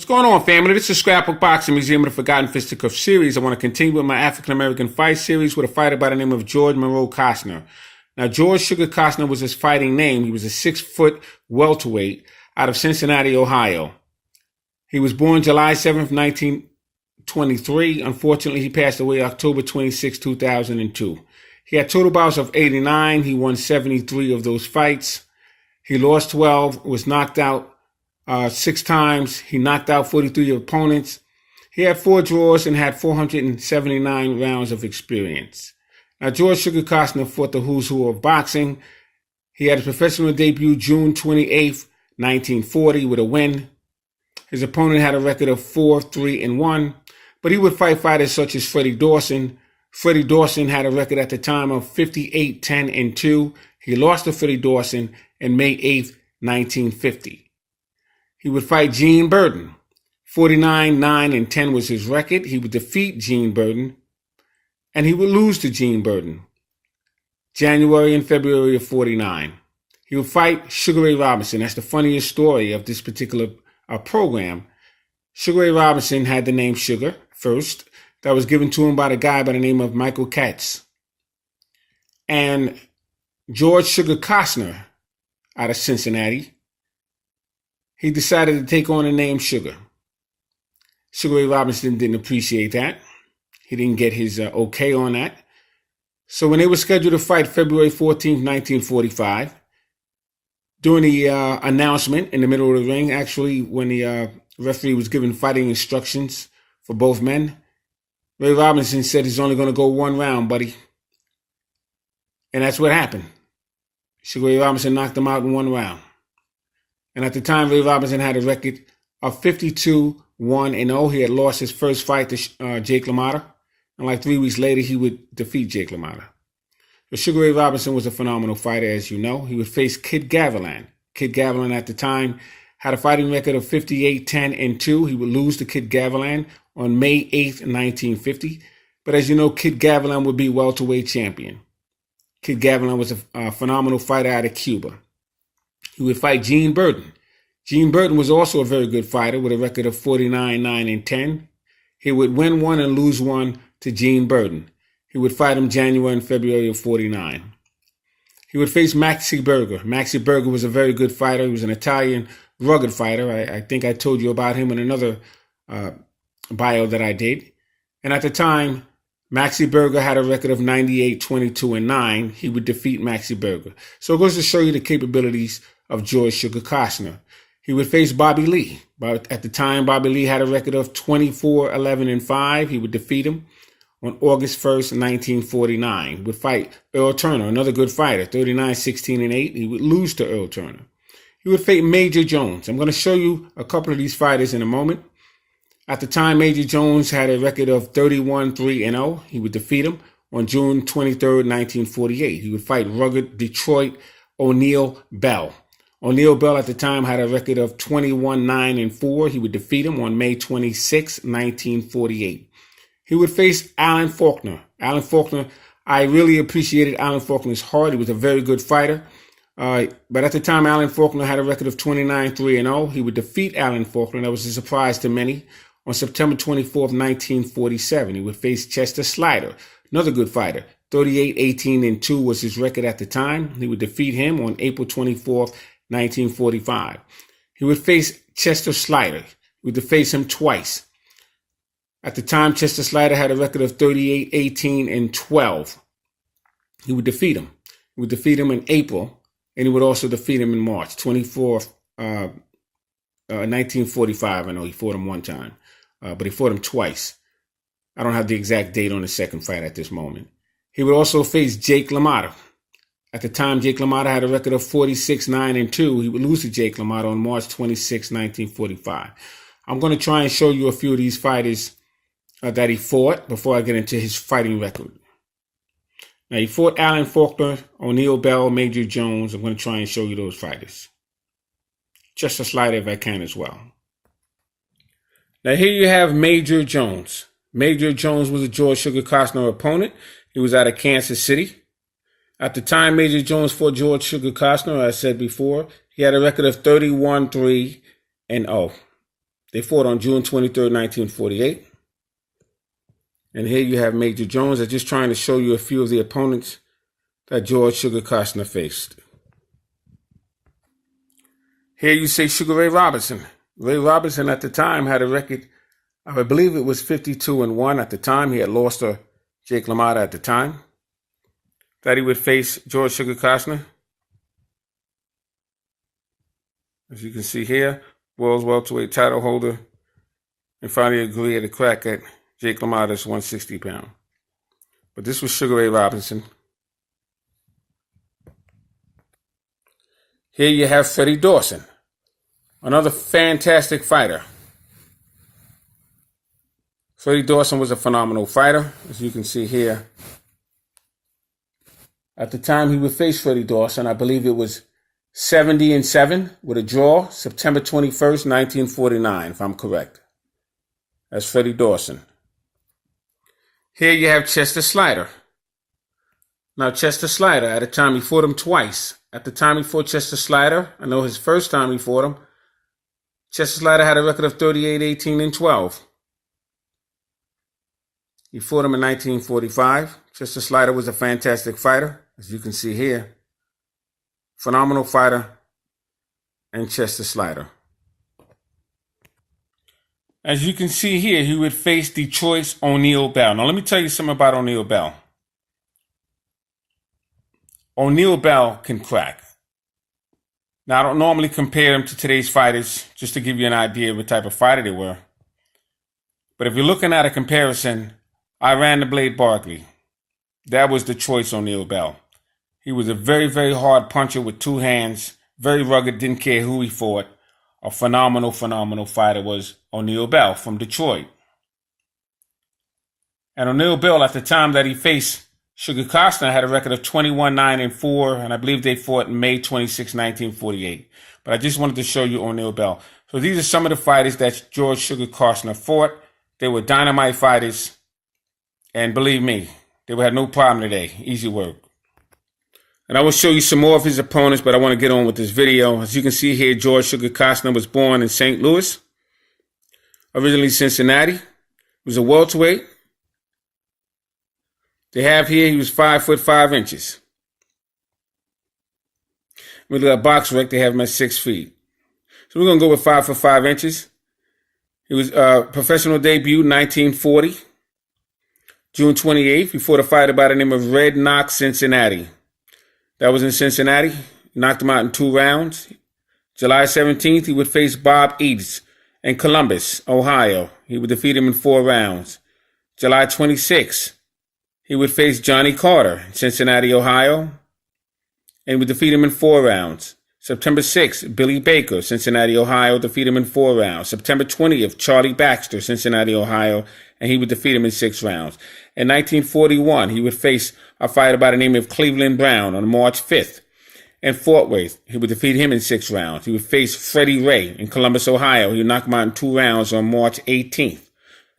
What's going on, family? This is Scrapbook Boxing, Museum of the Forgotten Fisticuffs series. I want to continue with my African-American fight series with a fighter by the name of George Monroe Costner. Now, George Sugar Costner was his fighting name. He was a 6-foot welterweight out of Cincinnati, Ohio. He was born July 7th, 1923. Unfortunately, he passed away October 26, 2002. He had total bouts of 89. He won 73 of those fights. He lost 12, was knocked out 6 times. He knocked out 43 opponents. He had 4 draws and had 479 rounds of experience. Now, George Sugar Costner fought the who's who of boxing. He had a professional debut June 28th, 1940 with a win. His opponent had a record of 4-3-1, but he would fight fighters such as Freddie Dawson. Freddie Dawson had a record at the time of 58-10-2. He lost to Freddie Dawson on May 8th, 1950. He would fight Gene Burden. 49-9-10 was his record. He would defeat Gene Burden, and he would lose to Gene Burden. January and February of 49. He would fight Sugar Ray Robinson. That's the funniest story of this particular program. Sugar Ray Robinson had the name Sugar first. That was given to him by the guy by the name of Michael Katz. And George Sugar Costner out of Cincinnati, he decided to take on the name Sugar. Sugar Ray Robinson didn't appreciate that. He didn't get his okay on that. So when they were scheduled to fight February 14th, 1945, during the announcement in the middle of the ring, actually when the referee was giving fighting instructions for both men, Ray Robinson said he's only going to go 1 round, buddy. And that's what happened. Sugar Ray Robinson knocked him out in 1 round. And at the time, Ray Robinson had a record of 52-1-0. He had lost his first fight to Jake LaMotta. And like 3 weeks later, he would defeat Jake LaMotta. But Sugar Ray Robinson was a phenomenal fighter, as you know. He would face Kid Gavilan. Kid Gavilan at the time had a fighting record of 58-10-2. He would lose to Kid Gavilan on May 8th, 1950. But as you know, Kid Gavilan would be welterweight champion. Kid Gavilan was a phenomenal fighter out of Cuba. He would fight Gene Burden. Gene Burden was also a very good fighter with a record of 49-9-10. He would win 1 and lose 1 to Gene Burden. He would fight him January and February of 49. He would face Maxie Berger. Maxie Berger was a very good fighter. He was an Italian rugged fighter. I think I told you about him in another bio that I did. And at the time, Maxie Berger had a record of 98-22-9. He would defeat Maxie Berger. So it goes to show you the capabilities of George Sugar Costner. He would face Bobby Lee. But at the time, Bobby Lee had a record of 24-11-5. He would defeat him on August 1st, 1949. He would fight Earl Turner, another good fighter, 39-16-8. He would lose to Earl Turner. He would fight Major Jones. I'm going to show you a couple of these fighters in a moment. At the time, Major Jones had a record of 31-3-0. He would defeat him on June 23rd, 1948. He would fight rugged Detroit O'Neal Bell. O'Neal Bell at the time had a record of 21-9-4. He would defeat him on May 26, 1948. He would face Alan Faulkner. Alan Faulkner, I really appreciated Alan Faulkner's heart. He was a very good fighter. But at the time, Alan Faulkner had a record of 29-3-0. He would defeat Alan Faulkner. That was a surprise to many. On September 24th, 1947, he would face Chester Slider, another good fighter. 38-18-2 was his record at the time. He would defeat him on April 24th, 1945. He would face Chester Slider. He would face him twice. At the time, Chester Slider had a record of 38-18-12. He would defeat him. He would defeat him in April, and he would also defeat him in March 24th, 1945. I know he fought him 1 time, but he fought him twice. I don't have the exact date on the second fight at this moment. He would also face Jake LaMotta. At the time, Jake LaMotta had a record of 46-9-2. He would lose to Jake LaMotta on March 26, 1945. I'm going to try and show you a few of these fighters that he fought before I get into his fighting record. Now, he fought Alan Faulkner, O'Neal Bell, Major Jones. I'm going to try and show you those fighters. Just a slide if I can as well. Now, here you have Major Jones. Major Jones was a George Sugar Costner opponent. He was out of Kansas City. At the time Major Jones fought George Sugar Costner, as I said before, he had a record of 31-3-0. They fought on June 23rd, 1948. And here you have Major Jones. I'm just trying to show you a few of the opponents that George Sugar Costner faced. Here you see Sugar Ray Robinson. Ray Robinson at the time had a record, I believe it was 52-1 at the time. He had lost to Jake LaMotta at the time. That he would face George Sugar Costner. As you can see here, world's welterweight title holder, and finally agreed to crack at Jake LaMotta's 160 pound. But this was Sugar Ray Robinson. Here you have Freddie Dawson, another fantastic fighter. Freddie Dawson was a phenomenal fighter, as you can see here. At the time he would face Freddie Dawson, I believe it was 70-7 with a draw, September 21st, 1949, if I'm correct. That's Freddie Dawson. Here you have Chester Slider. Now, Chester Slider, at the time he fought him twice. At the time he fought Chester Slider, I know his first time he fought him, Chester Slider had a record of 38-18-12. He fought him in 1945. Chester Slider was a fantastic fighter, as you can see here. Phenomenal fighter, and Chester Slider. As you can see here, he would face Detroit's O'Neal Bell. Now, let me tell you something about O'Neal Bell. O'Neal Bell can crack. Now, I don't normally compare him to today's fighters, just to give you an idea of what type of fighter they were. But if you're looking at a comparison, I ran the Blade Barkley. That was Detroit's O'Neal Bell. He was a very, very hard puncher with two hands, very rugged, didn't care who he fought. A phenomenal, phenomenal fighter was O'Neal Bell from Detroit. And O'Neal Bell, at the time that he faced Sugar Costner, had a record of 21-9-4, and I believe they fought May 26, 1948. But I just wanted to show you O'Neal Bell. So these are some of the fighters that George Sugar Costner fought. They were dynamite fighters, and believe me, they would have no problem today. Easy work. And I will show you some more of his opponents, but I want to get on with this video. As you can see here, George Sugar Costner was born in St. Louis, originally Cincinnati. He was a welterweight. They have here, he was 5 foot 5 inches. With that box rec, they have him at 6 feet. So we're going to go with 5 foot 5 inches. He was professional debut 1940. June 28th, he fought a fighter by the name of Red Knox Cincinnati. That was in Cincinnati. He knocked him out in 2 rounds. July 17th, he would face Bob Eads in Columbus, Ohio. He would defeat him in 4 rounds. July 26th, he would face Johnny Carter in Cincinnati, Ohio, and would defeat him in 4 rounds. September 6th, Billy Baker, Cincinnati, Ohio, defeat him in 4 rounds. September 20th, Charlie Baxter, Cincinnati, Ohio, and he would defeat him in 6 rounds. In 1941, he would face a fighter by the name of Cleveland Brown on March 5th. In Fort Worth, he would defeat him in 6 rounds. He would face Freddie Ray in Columbus, Ohio. He would knock him out in 2 rounds on March 18th,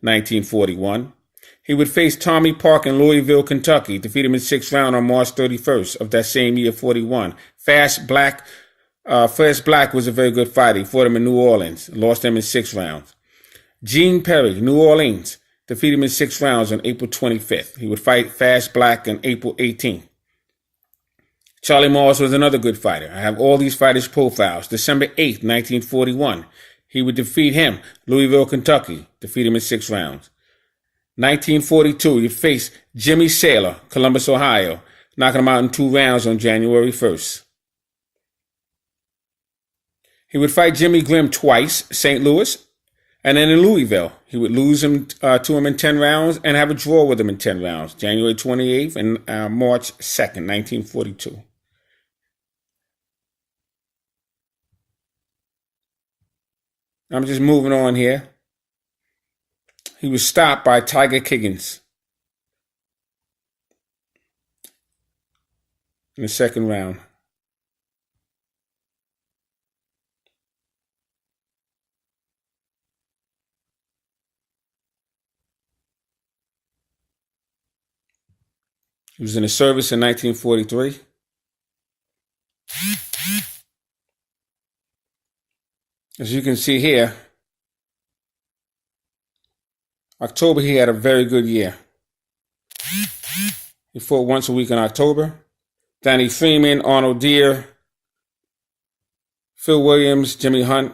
1941. He would face Tommy Park in Louisville, Kentucky, defeat him in 6 rounds on March 31st of that same year, 41. Fast Black was a very good fighter. He fought him in New Orleans, lost him in 6 rounds. Gene Perry, New Orleans, defeat him in 6 rounds on April 25th. He would fight Fast Black on April 18th. Charlie Morris was another good fighter. I have all these fighters' profiles. December 8th, 1941. He would defeat him, Louisville, Kentucky, defeat him in 6 rounds. 1942, he'd face Jimmy Saylor, Columbus, Ohio, knocking him out in 2 rounds on January 1st. He would fight Jimmy Grimm twice, St. Louis, and then in Louisville. He would lose him to him in 10 rounds and have a draw with him in 10 rounds, January 28th and March 2nd, 1942. I'm just moving on here. He was stopped by Tiger Kiggins in the 2nd round. He was in the service in 1943. As you can see here, October, he had a very good year. He fought once a week in October. Danny Freeman, Arnold Deere, Phil Williams, Jimmy Hunt.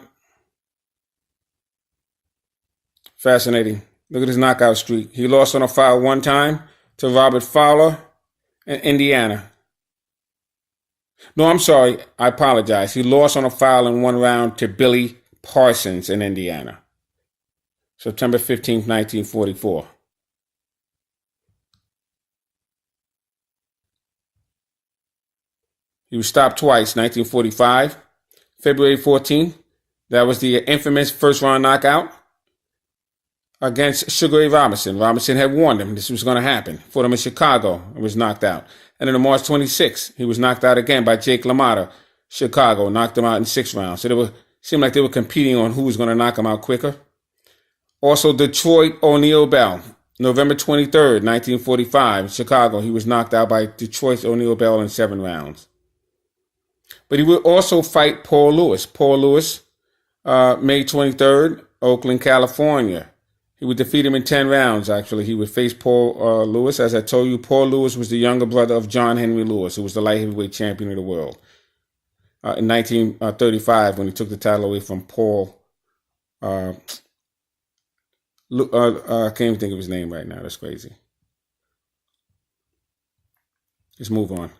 Fascinating. Look at his knockout streak. He lost on a foul one time to Robert Fowler in Indiana. No, I'm sorry. I apologize. He lost on a foul in one round to Billy Parsons in Indiana. September 15th, 1944. He was stopped twice, 1945. February 14th, that was the infamous first-round knockout against Sugar Ray Robinson. Robinson had warned him this was going to happen. Fought him in Chicago and was knocked out. And then on March 26th, he was knocked out again by Jake LaMotta, Chicago. Knocked him out in 6 rounds. So seemed like they were competing on who was going to knock him out quicker. Also, Detroit O'Neal Bell, November 23rd, 1945, Chicago. He was knocked out by Detroit's O'Neal Bell in 7 rounds. But he would also fight Paul Lewis. Paul Lewis, May 23rd, Oakland, California. He would defeat him in 10 rounds, actually. He would face Paul Lewis. As I told you, Paul Lewis was the younger brother of John Henry Lewis, who was the light heavyweight champion of the world. In 1935, when he took the title away from Paul, I can't even think of his name right now. That's crazy. Let's move on.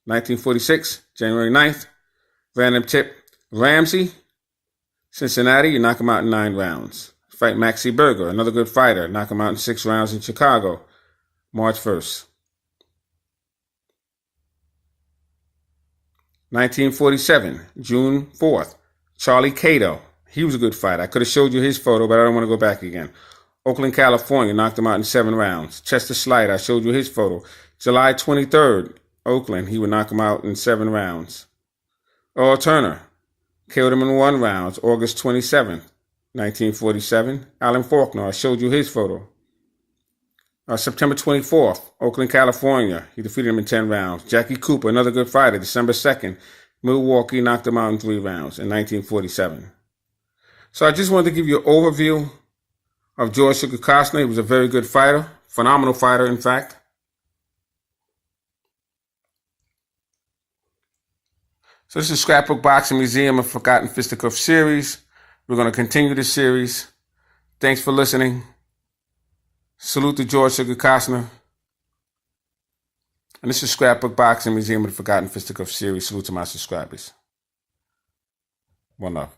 1946, January 9th, random tip, Ramsey, Cincinnati, you knock him out in 9 rounds. Fight Maxie Berger, another good fighter, knock him out in 6 rounds in Chicago, March 1st. 1947, June 4th, Charlie Cato. He was a good fighter. I could have showed you his photo, but I don't want to go back again. Oakland, California, knocked him out in 7 rounds. Chester Slide, I showed you his photo. July 23rd, Oakland, he would knock him out in 7 rounds. Earl Turner killed him in 1 round, August 27th, 1947. Alan Faulkner, I showed you his photo. September 24th, Oakland, California, he defeated him in 10 rounds. Jackie Cooper, another good fighter, December 2nd, Milwaukee, knocked him out in 3 rounds in 1947. So I just wanted to give you an overview of George Sugar Costner. He was a very good fighter, phenomenal fighter, in fact. So this is Scrapbook Boxing Museum of Forgotten Fisticuffs series. We're going to continue this series. Thanks for listening. Salute to George Sugar Costner. And this is Scrapbook Boxing Museum of the Forgotten Fisticuffs series. Salute to my subscribers. One love.